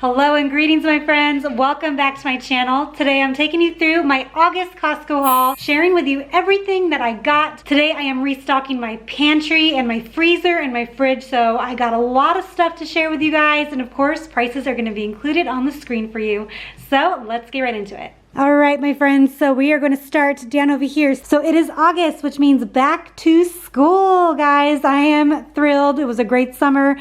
Hello and greetings, my friends. Welcome back to my channel. Today I'm taking you through my August Costco haul, sharing with you everything that I got. Today I am restocking my pantry and my freezer and my fridge, so I got a lot of stuff to share with you guys, and of course prices are going to be included on the screen for you. So let's get right into it. All right, my friends, so we are going to start down over here. So it is August, which means back to school, guys. I am thrilled. It was a great summer,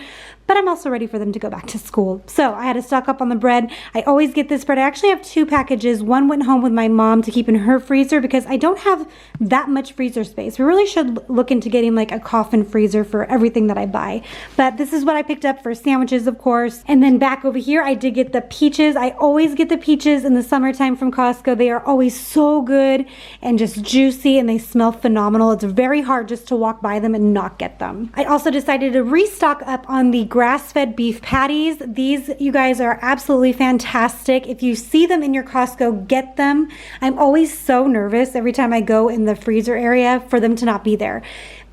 but I'm also ready for them to go back to school. So I had to stock up on the bread. I always get this bread. I actually have two packages. One went home with my mom to keep in her freezer because I don't have that much freezer space. We really should look into getting like a coffin freezer for everything that I buy. But this is what I picked up for sandwiches, of course. And then back over here, I did get the peaches. I always get the peaches in the summertime from Costco. They are always so good and just juicy, and they smell phenomenal. It's very hard just to walk by them and not get them. I also decided to restock up on the grass-fed beef patties. These, you guys, are absolutely fantastic. If you see them in your Costco, get them. I'm always so nervous every time I go in the freezer area for them to not be there.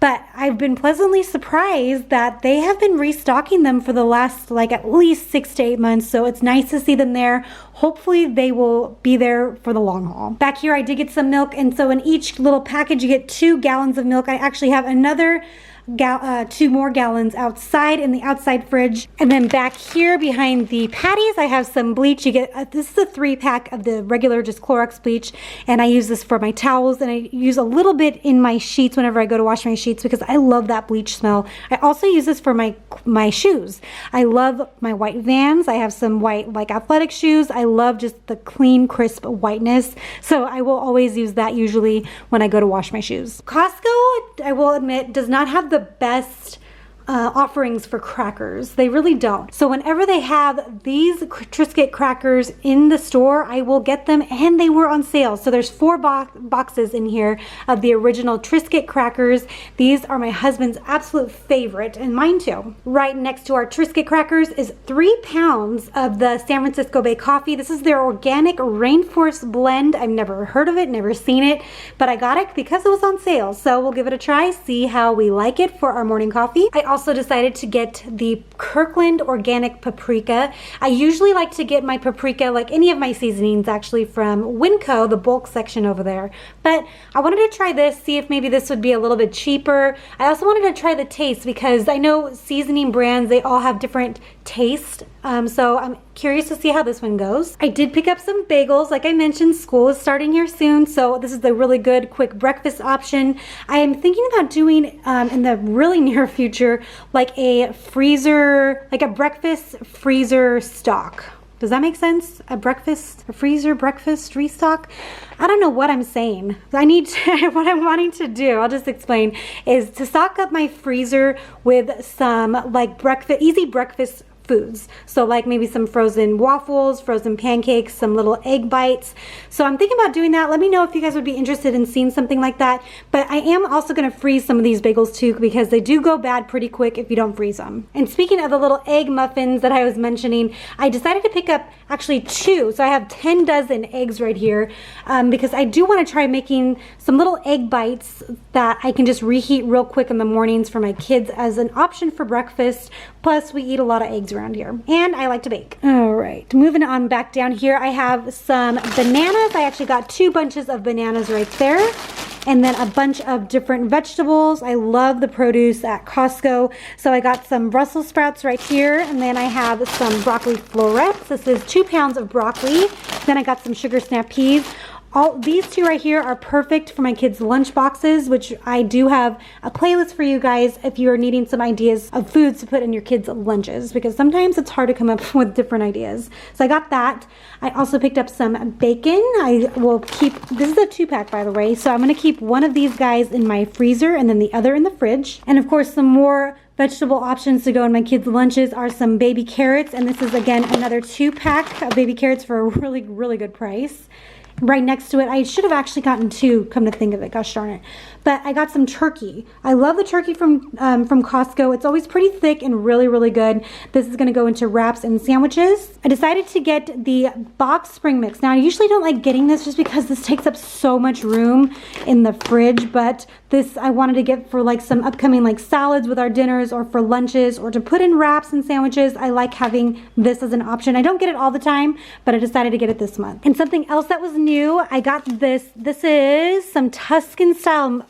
But I've been pleasantly surprised that they have been restocking them for the last like at least 6 to 8 months. So it's nice to see them there. Hopefully they will be there for the long haul. Back here I did get some milk, and so in each little package you get 2 gallons of milk. I actually have another 2 more gallons outside in the outside fridge. And then back here behind the patties I have some bleach. You get this is a 3-pack of the regular just Clorox bleach, and I use this for my towels, and I use a little bit in my sheets whenever I go to wash my sheets because I love that bleach smell. I also use this for my shoes. I love my white Vans. I have some white like athletic shoes. I love just the clean, crisp whiteness, so I will always use that usually when I go to wash my shoes. Costco, I will admit, does not have the best offerings for crackers. They really don't. So whenever they have these Triscuit crackers in the store, I will get them, and they were on sale. So there's 4 boxes in here of the original Triscuit crackers. These are my husband's absolute favorite, and mine too. Right next to our Triscuit crackers is 3 pounds of the San Francisco Bay coffee. This is their organic rainforest blend. I've never heard of it, never seen it, but I got it because it was on sale. So we'll give it a try, see how we like it for our morning coffee. I also decided to get the Kirkland organic paprika. I usually like to get my paprika, like any of my seasonings actually, from Winco, the bulk section over there. But I wanted to try this, see if maybe this would be a little bit cheaper. I also wanted to try the taste because I know seasoning brands, they all have different taste. So I'm curious to see how this one goes. I did pick up some bagels. Like I mentioned, school is starting here soon, so this is a really good quick breakfast option. I am thinking about doing in the really near future like a freezer, like a breakfast freezer stock. Does that make sense? A freezer breakfast restock? I don't know what I'm saying. I need to, what I'm wanting to do, I'll just explain, is to stock up my freezer with some like easy breakfast foods. So like maybe some frozen waffles, frozen pancakes, some little egg bites. So I'm thinking about doing that. Let me know if you guys would be interested in seeing something like that. But I am also going to freeze some of these bagels too, because they do go bad pretty quick if you don't freeze them. And speaking of the little egg muffins that I was mentioning, I decided to pick up actually 2. So I have 10 dozen eggs right here because I do want to try making some little egg bites that I can just reheat real quick in the mornings for my kids as an option for breakfast. Plus we eat a lot of eggs around here, and I like to bake. All right, moving on back down here, I have some bananas. I actually got 2 bunches of bananas right there, and then a bunch of different vegetables. I love the produce at Costco, so I got some Brussels sprouts right here, and then I have some broccoli florets. This is 2 pounds of broccoli. Then I got some sugar snap peas. All these 2 right here are perfect for my kids' lunchboxes, which I do have a playlist for you guys if you are needing some ideas of foods to put in your kids' lunches, because sometimes it's hard to come up with different ideas. So I got that. I also picked up some bacon. I will keep, this is a 2-pack by the way, so I'm going to keep one of these guys in my freezer and then the other in the fridge. And of course some more vegetable options to go in my kids' lunches are some baby carrots, and this is again another 2-pack of baby carrots for a really, really good price. right next to it. I should have actually gotten two, come to think of it, gosh darn it. But I got some turkey. I love the turkey from Costco. It's always pretty thick and really, really good. This is gonna go into wraps and sandwiches. I decided to get the box spring mix. Now, I usually don't like getting this just because this takes up so much room in the fridge, but this I wanted to get for like some upcoming like salads with our dinners or for lunches or to put in wraps and sandwiches. I like having this as an option. I don't get it all the time, but I decided to get it this month. And something else that was new, I got this. This is some Tuscan style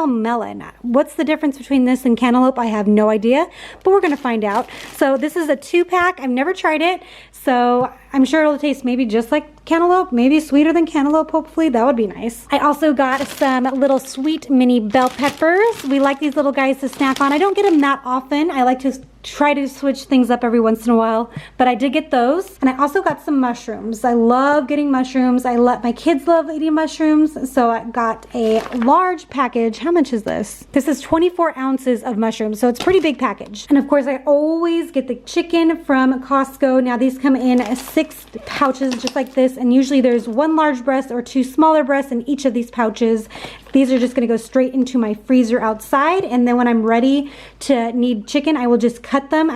melon. What's the difference between this and cantaloupe? I have no idea, but we're gonna find out. So this is a 2-pack. I've never tried it, so I'm sure it'll taste maybe just like cantaloupe, maybe sweeter than cantaloupe, hopefully. That would be nice. I also got some little sweet mini bell peppers. We like these little guys to snack on. I don't get them that often. I like to try to switch things up every once in a while, but I did get those. And I also got some mushrooms. I love getting mushrooms. My kids love eating mushrooms, so I got a large package. How much is this? This is 24 ounces of mushrooms, so it's a pretty big package. And of course, I always get the chicken from Costco. Now these come in 6 pouches just like this, and usually there's 1 large breast or 2 smaller breasts in each of these pouches. These are just gonna go straight into my freezer outside, and then when I'm ready to need chicken, I will just cut them.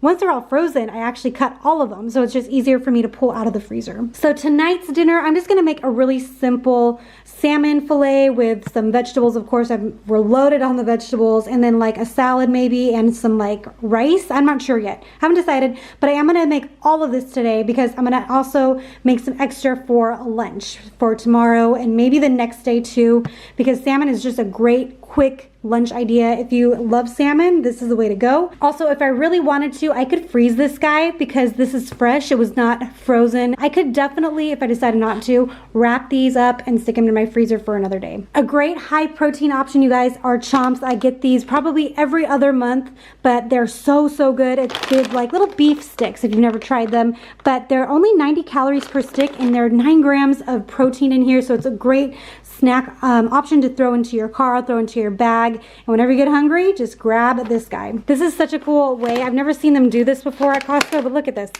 Once they're all frozen, I actually cut all of them, so it's just easier for me to pull out of the freezer. So tonight's dinner, I'm just gonna make a really simple salmon fillet with some vegetables. Of course, we're loaded on the vegetables, and then like a salad maybe, and some like rice. I'm not sure yet. Haven't decided, but I am gonna make all of this today because I'm gonna also make some extra for lunch for tomorrow and maybe the next day too, because salmon is just a great quick lunch idea. If you love salmon, this is the way to go. Also, if I really wanted to, I could freeze this guy because this is fresh. It was not frozen. I could definitely, if I decided not to, wrap these up and stick them in my freezer for another day. A great high protein option, you guys, are chomps. I get these probably every other month, but they're so good. It's like little beef sticks if you've never tried them, but they're only 90 calories per stick, and they're 9 grams of protein in here, so it's a great snack option to throw into your car, throw into your bag, and whenever you get hungry, just grab this guy. This is such a cool way. I've never seen them do this before at Costco, but look at this.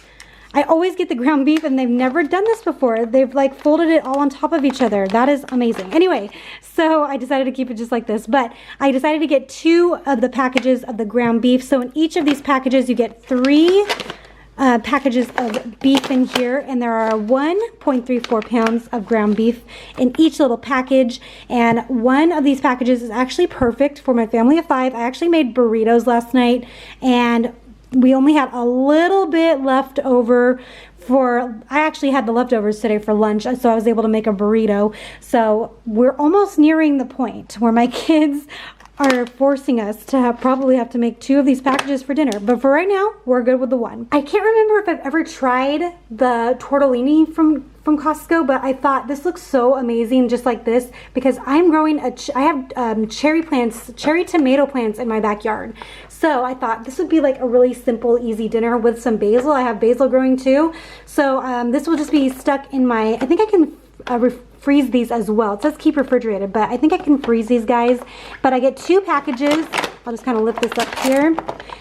I always get the ground beef, and they've never done this before. They've like folded it all on top of each other. That is amazing. Anyway, so I decided to keep it just like this, but I decided to get 2 of the packages of the ground beef. So in each of these packages, you get 3 packages of beef in here, and there are 1.34 pounds of ground beef in each little package, and one of these packages is actually perfect for my family of 5. I actually made burritos last night, and we only had a little bit left over I actually had the leftovers today for lunch, so I was able to make a burrito. So we're almost nearing the point where my kids are forcing us to probably have to make 2 of these packages for dinner. But for right now, we're good with the 1. I can't remember if I've ever tried the tortellini from Costco, but I thought this looks so amazing just like this, because I'm growing I have cherry tomato plants in my backyard. So I thought this would be like a really simple, easy dinner with some basil. I have basil growing too. So this will just be stuck in I think I can freeze these as well. It says keep refrigerated, but I think I can freeze these guys. But I get 2 packages. I'll just kind of lift this up here.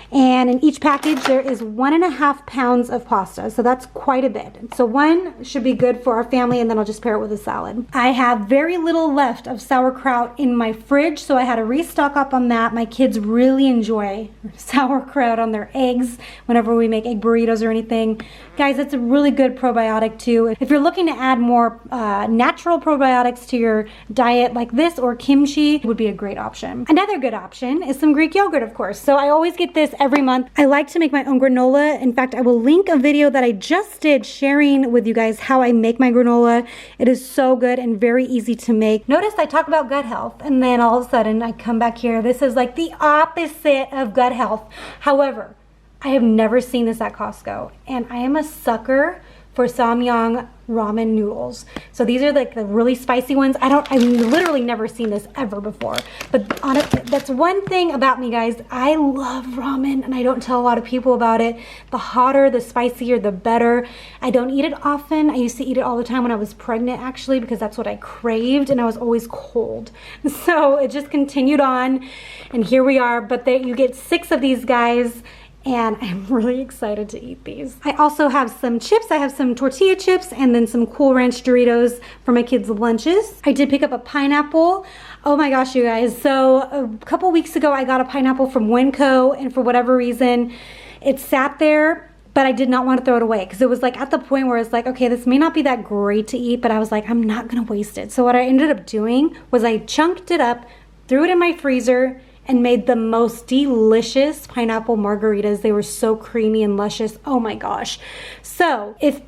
And in each package, there is 1.5 pounds of pasta. So that's quite a bit. So 1 should be good for our family, and then I'll just pair it with a salad. I have very little left of sauerkraut in my fridge, so I had to restock up on that. My kids really enjoy sauerkraut on their eggs whenever we make egg burritos or anything. Guys, it's a really good probiotic too. If you're looking to add more natural probiotics to your diet like this, or kimchi would be a great option. Another good option is some Greek yogurt, of course. So I always get this every month. I like to make my own granola. In fact, I will link a video that I just did sharing with you guys how I make my granola. It is so good and very easy to make. Notice I talk about gut health, and then all of a sudden I come back here. This is like the opposite of gut health. However, I have never seen this at Costco, and I am a sucker for Samyang ramen noodles. So these are like the really spicy ones. I've literally never seen this ever before. But honestly, that's one thing about me, guys. I love ramen, and I don't tell a lot of people about it. The hotter, the spicier, the better. I don't eat it often. I used to eat it all the time when I was pregnant, actually, because that's what I craved, and I was always cold. So it just continued on, and here we are. But you get 6 of these guys, and I'm really excited to eat these. I also have some chips. I have some tortilla chips and then some Cool Ranch Doritos for my kids' lunches. I did pick up a pineapple. Oh my gosh, you guys. So a couple weeks ago, I got a pineapple from Winco, and for whatever reason, it sat there, but I did not want to throw it away because it was like at the point where it's like, okay, this may not be that great to eat, but I was like, I'm not gonna waste it. So what I ended up doing was I chunked it up, threw it in my freezer, and made the most delicious pineapple margaritas. They were so creamy and luscious. Oh my gosh. So if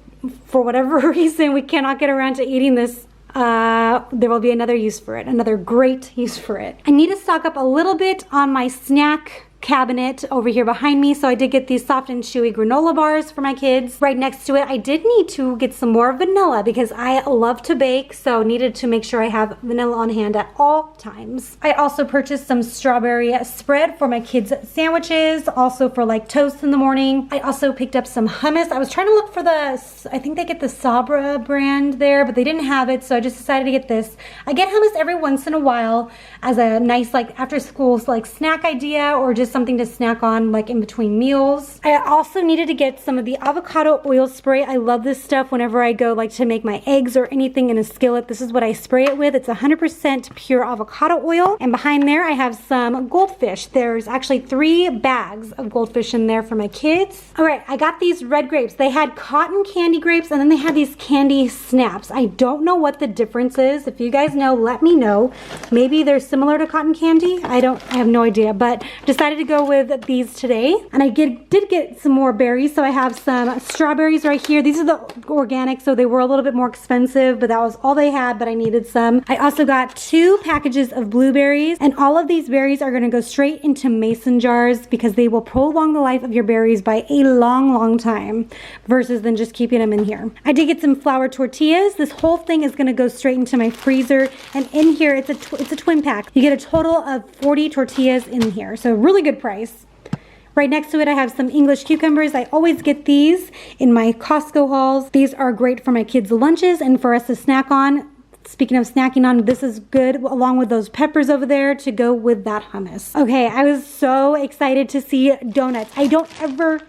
for whatever reason we cannot get around to eating this, there will be another use for it, another great use for it. I need to stock up a little bit on my snack cabinet over here behind me. So I did get these soft and chewy granola bars for my kids. Right next to it, I did need to get some more vanilla because I love to bake, so needed to make sure I have vanilla on hand at all times. I also purchased some strawberry spread for my kids' sandwiches, also for like toast in the morning. I also picked up some hummus. I was trying to look for I think they get the Sabra brand there, but they didn't have it, so I just decided to get this. I get hummus every once in a while as a nice like after school like snack idea, or just something to snack on like in between meals. I also needed to get some of the avocado oil spray. I love this stuff whenever I go like to make my eggs or anything in a skillet. This is what I spray it with. It's 100% pure avocado oil. And behind there I have some goldfish. There's actually 3 bags of goldfish in there for my kids. All right, I got these red grapes. They had cotton candy grapes and then they had these candy snaps. I don't know what the difference is. If you guys know, let me know. Maybe they're similar to cotton candy. I have no idea, but decided to go with these today. And I did get some more berries. So I have some strawberries right here. These are the organic, so they were a little bit more expensive, but that was all they had, but I needed some. I also got 2 packages of blueberries, and all of these berries are gonna go straight into mason jars because they will prolong the life of your berries by a long time versus than just keeping them in here. I did get some flour tortillas. This whole thing is gonna go straight into my freezer, and in here it's a twin pack. You get a total of 40 tortillas in here, so really good price. Right next to it, I have some English cucumbers. I always get these in my Costco hauls. These are great for my kids' lunches and for us to snack on. Speaking of snacking on, this is good along with those peppers over there to go with that hummus. Okay, I was so excited to see donuts. I don't ever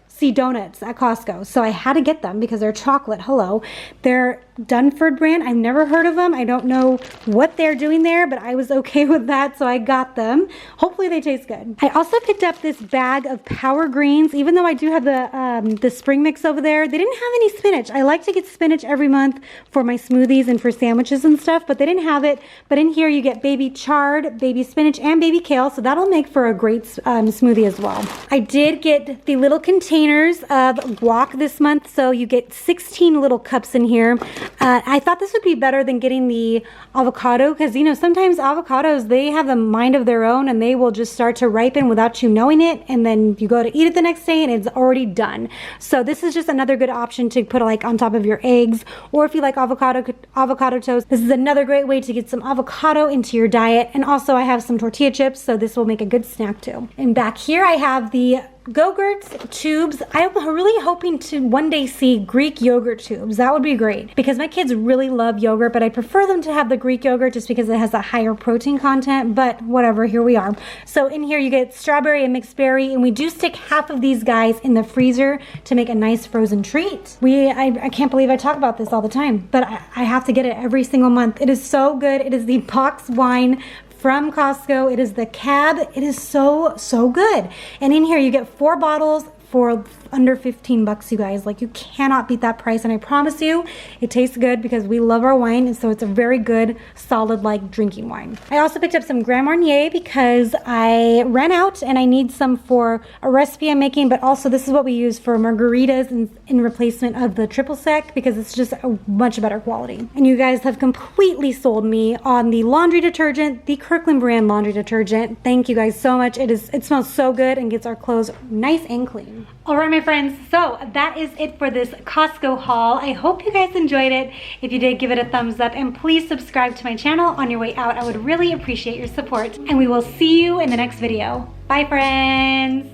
see donuts at Costco, so I had to get them because they're chocolate. Hello. They're Dunford brand. I've never heard of them. I don't know what they're doing there, but I was okay with that, so I got them. Hopefully they taste good. I also picked up this bag of Power Greens, even though I do have the spring mix over there. They didn't have any spinach. I like to get spinach every month for my smoothies and for sandwiches and stuff, but they didn't have it. But in here you get baby chard, baby spinach, and baby kale, so that'll make for a great smoothie as well. I did get the little containers of guac this month, so you get 16 little cups in here. I thought this would be better than getting the avocado because, you know, sometimes avocados, they have a mind of their own and they will just start to ripen without you knowing it, and then you go to eat it the next day and it's already done. So this is just another good option to put like on top of your eggs, or if you like avocado toast, this is another great way to get some avocado into your diet. And also I have some tortilla chips, so this will make a good snack too. And back here I have the Go-Gurt tubes. I'm really hoping to one day see Greek yogurt tubes. That would be great because my kids really love yogurt, but I prefer them to have the Greek yogurt just because it has a higher protein content, but whatever, here we are. So in here you get strawberry and mixed berry, and we do stick half of these guys in the freezer to make a nice frozen treat. I can't believe I talk about this all the time, but I have to get it every single month. It is so good. It is the box wine from Costco. It is the Cab. It is so good. And in here you get 4 bottles for under 15 bucks, you guys. Like, you cannot beat that price, and I promise you it tastes good because we love our wine, and so it's a very good solid like drinking wine. I also picked up some Grand Marnier because I ran out and I need some for a recipe I'm making, but also this is what we use for margaritas in replacement of the triple sec because it's just a much better quality. And you guys have completely sold me on the laundry detergent, the Kirkland brand laundry detergent. Thank you guys so much. It smells so good and gets our clothes nice and clean. All right, my friends, so that is it for this Costco haul. I hope you guys enjoyed it. If you did, give it a thumbs up and please subscribe to my channel on your way out. I would really appreciate your support, and we will see you in the next video. Bye, friends.